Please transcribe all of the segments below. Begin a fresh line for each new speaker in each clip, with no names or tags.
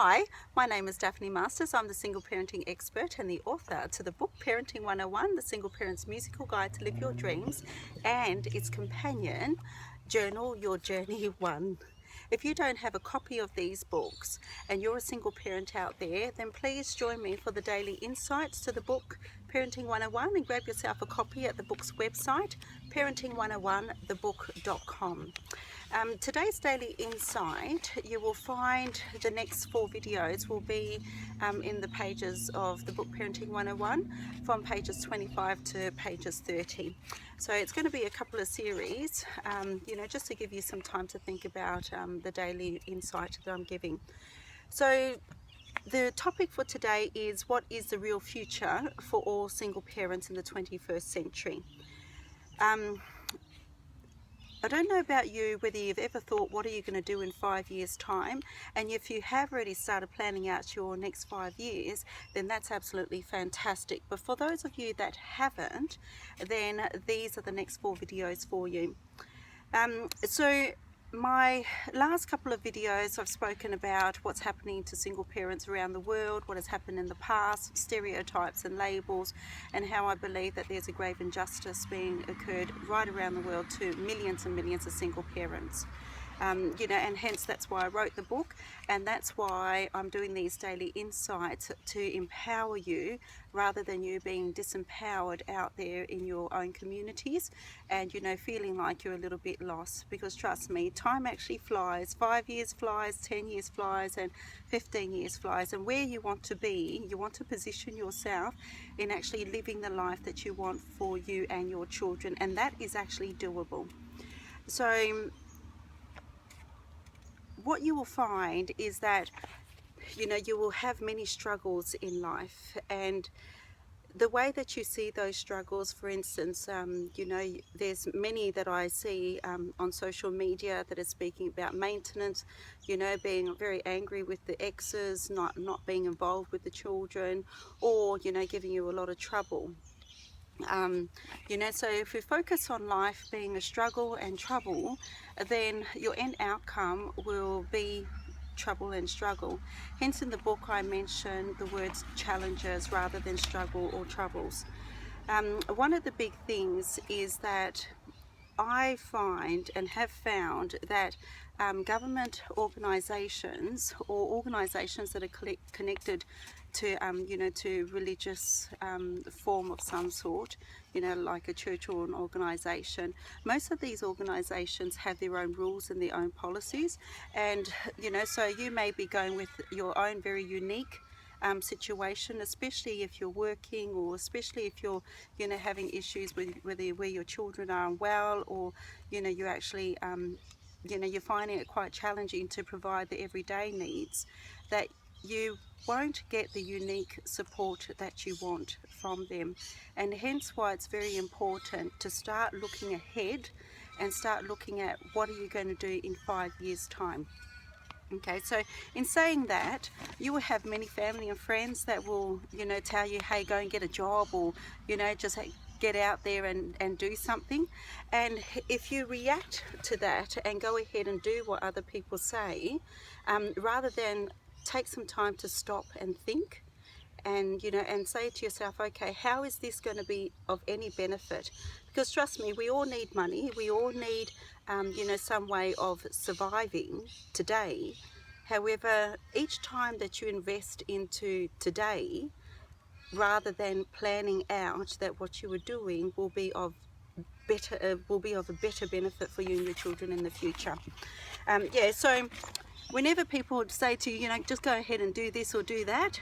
Hi, my name is Daphne Marsters. I'm the single parenting expert and the author to the book Parenting 101, The Single Parent's Musical Guide to Live Your Dreams, and its companion, Journal Your Journey 1. If you don't have a copy of these books and you're a single parent out there, then please join me for the daily insights to the book Parenting 101 and grab yourself a copy at the book's website, parenting101thebook.com. Today's daily insight, you will find the next 4 videos will be in the pages of the book Parenting 101 from pages 25 to pages 30. So it's going to be a couple of series, just to give you some time to think about the daily insight that I'm giving. So the topic for today is, what is the real future for all single parents in the 21st century? I don't know about you, whether you've ever thought, what are you going to do in 5 years' time? And if you have already started planning out your next 5 years, then that's absolutely fantastic. But for those of you that haven't, then these are the next 4 videos for you. So my last couple of videos, I've spoken about what's happening to single parents around the world, what has happened in the past, stereotypes and labels, and how I believe that there's a grave injustice being occurred right around the world to millions and millions of single parents. And hence that's why I wrote the book, and that's why I'm doing these daily insights, to empower you rather than you being disempowered out there in your own communities and feeling like you're a little bit lost. Because trust me, time actually flies. 5 years flies, 10 years flies, and 15 years flies. And where you want to be, you want to position yourself in actually living the life that you want for you and your children, and that is actually doable. So what you will find is that you will have many struggles in life, and the way that you see those struggles, for instance, there's many that I see on social media that are speaking about maintenance, being very angry with the exes, not being involved with the children, or giving you a lot of trouble. So if we focus on life being a struggle and trouble, then your end outcome will be trouble and struggle. Hence in the book I mentioned the words challenges rather than struggle or troubles. One of the big things is that I find and have found that government organisations, or organisations that are connected to to religious form of some sort, like a church or an organisation, most of these organisations have their own rules and their own policies, and so you may be going with your own very unique situation, especially if you're working, or especially if you're having issues with where your children are unwell, or you're actually you're finding it quite challenging to provide the everyday needs, that you won't get the unique support that you want from them. And hence why it's very important to start looking ahead and start looking at, what are you going to do in 5 years' time. Okay, so in saying that, you will have many family and friends that will tell you, hey, go and get a job, or just get out there and do something. And if you react to that and go ahead and do what other people say, rather than take some time to stop and think and and say to yourself, okay, how is this going to be of any benefit? Because trust me, we all need money, we all need some way of surviving today. However, each time that you invest into today, rather than planning out that what you are doing will be of a better benefit for you and your children in the future. So whenever people say to you, just go ahead and do this or do that,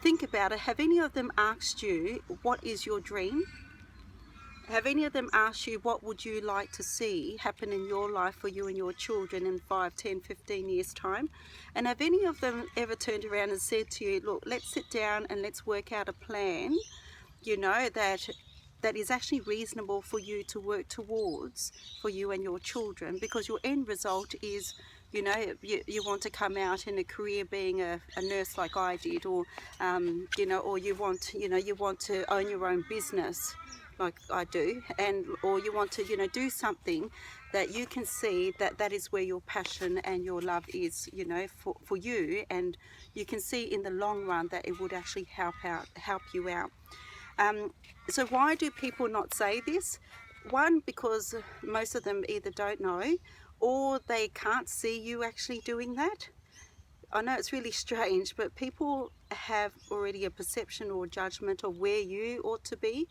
think about it. Have any of them asked you, what is your dream? Have any of them asked you, what would you like to see happen in your life for you and your children in 5, 10, 15 years' time? And have any of them ever turned around and said to you, look, let's sit down and let's work out a plan, that is actually reasonable for you to work towards for you and your children? Because your end result is, you want to come out in a career being a nurse like I did, or or you want to own your own business, like I do, and or you want to, you know, do something that you can see that that is where your passion and your love is, you know, for you, and you can see in the long run that it would actually help you out. So why do people not say this? One, because most of them either don't know or they can't see you actually doing that. I know it's really strange, but people have already a perception or judgment of where you ought to be,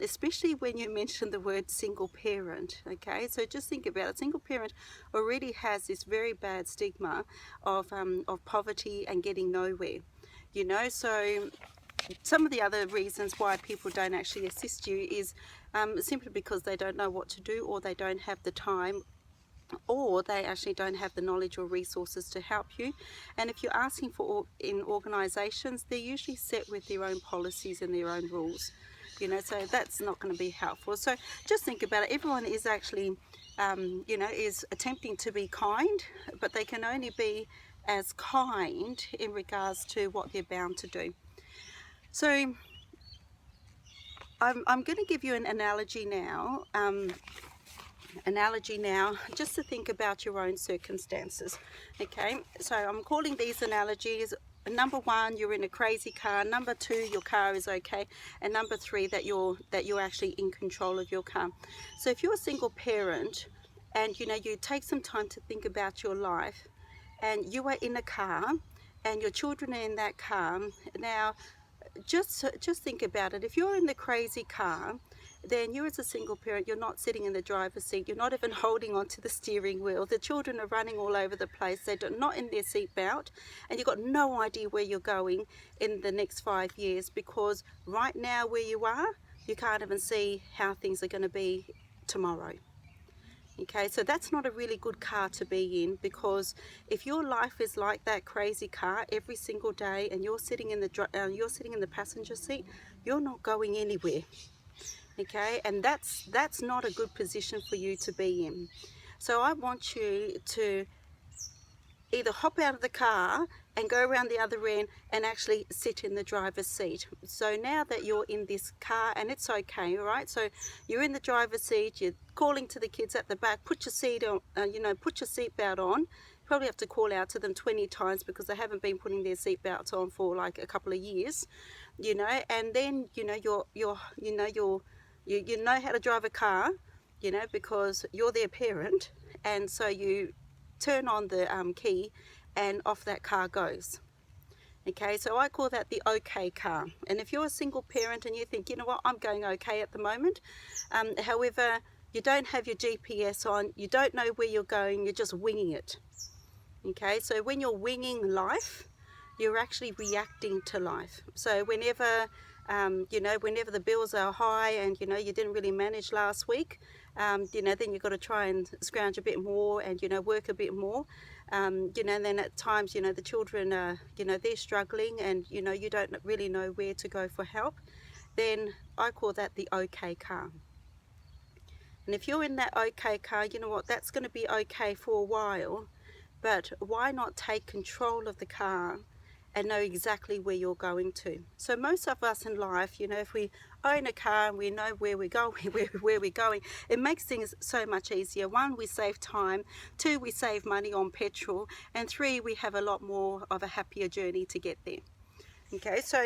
especially when you mention the word single parent. Okay, so just think about it. Single parent already has this very bad stigma of poverty and getting nowhere. You know, so some of the other reasons why people don't actually assist you is simply because they don't know what to do, or they don't have the time, or they actually don't have the knowledge or resources to help you. And if you're asking for in organisations, they're usually set with their own policies and their own rules, you know, so that's not going to be helpful. So just think about it. Everyone is actually you know, is attempting to be kind, but they can only be as kind in regards to what they're bound to do. So I'm going to give you an analogy now, just to think about your own circumstances. Okay, so I'm calling these analogies: number one, you're in a crazy car; number two, your car is okay; and number three, that you're actually in control of your car. So if you're a single parent and you know, you take some time to think about your life, and you are in a car and your children are in that car now, just think about it. If you're in the crazy car, then you as a single parent, you're not sitting in the driver's seat, you're not even holding onto the steering wheel, the children are running all over the place, they're not in their seatbelt, and you've got no idea where you're going in the next 5 years, because right now where you are, you can't even see how things are going to be tomorrow. Okay, so that's not a really good car to be in, because if your life is like that crazy car every single day and you're sitting in the passenger seat, you're not going anywhere. Okay, and that's not a good position for you to be in. So I want you to either hop out of the car and go around the other end and actually sit in the driver's seat. So now that you're in this car, and it's okay, all right? So you're in the driver's seat, you're calling to the kids at the back, put your seat on, put your seatbelt on. You probably have to call out to them 20 times because they haven't been putting their seatbelts on for like a couple of years, you know. And then you know how to drive a car, you know, because you're their parent, and so you turn on the key and off that car goes. Okay, so I call that the okay car. And if you're a single parent and you think, you know what, I'm going okay at the moment, however, you don't have your GPS on, you don't know where you're going, you're just winging it. Okay, so when you're winging life, you're actually reacting to life. So whenever whenever the bills are high and you know you didn't really manage last week, then you've got to try and scrounge a bit more and work a bit more. And then at times the children are they're struggling and you don't really know where to go for help. Then I call that the okay car. And if you're in that okay car, you know what, that's going to be okay for a while, but why not take control of the car and know exactly where you're going to? So most of us in life, if we own a car and we know where we're going, where we're going, it makes things so much easier. One, we save time. Two, we save money on petrol. And three, we have a lot more of a happier journey to get there. Okay, so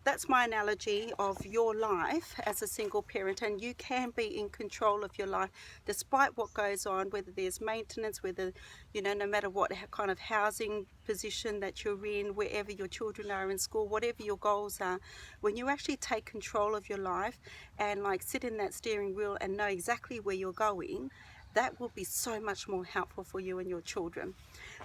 that's my analogy of your life as a single parent, and you can be in control of your life despite what goes on, whether there's maintenance, whether, no matter what kind of housing position that you're in, wherever your children are in school, whatever your goals are. When you actually take control of your life and sit in that steering wheel and know exactly where you're going, that will be so much more helpful for you and your children.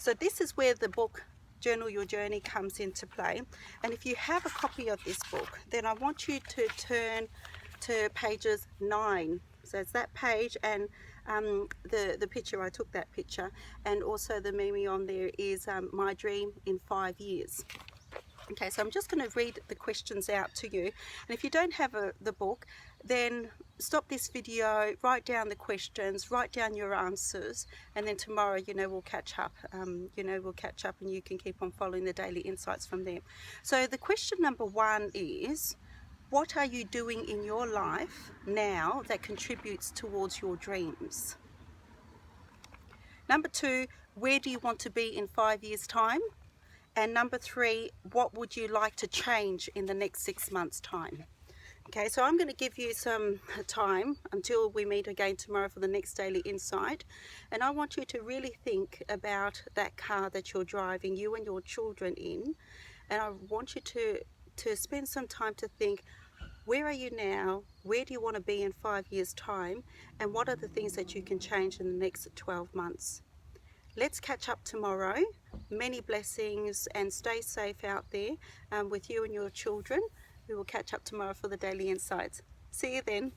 So this is where the book Journal Your Journey comes into play. And if you have a copy of this book, then I want you to turn to pages 9. So it's that page, and the picture, I took that picture, and also the meme on there is my dream in 5 years. Okay, so I'm just going to read the questions out to you, and if you don't have the book, then stop this video, write down the questions, write down your answers, and then tomorrow, we'll catch up. We'll catch up, and you can keep on following the daily insights from there. So the question number 1 is, What are you doing in your life now that contributes towards your dreams? Number 2, where do you want to be in 5 years' time? And number 3, what would you like to change in the next 6 months' time? Okay, so I'm going to give you some time until we meet again tomorrow for the next Daily Insight. And I want you to really think about that car that you're driving, you and your children in. And I want you to spend some time to think, where are you now? Where do you want to be in 5 years' time? And what are the things that you can change in the next 12 months? Let's catch up tomorrow. Many blessings and stay safe out there with you and your children. We will catch up tomorrow for the Daily Insights. See you then.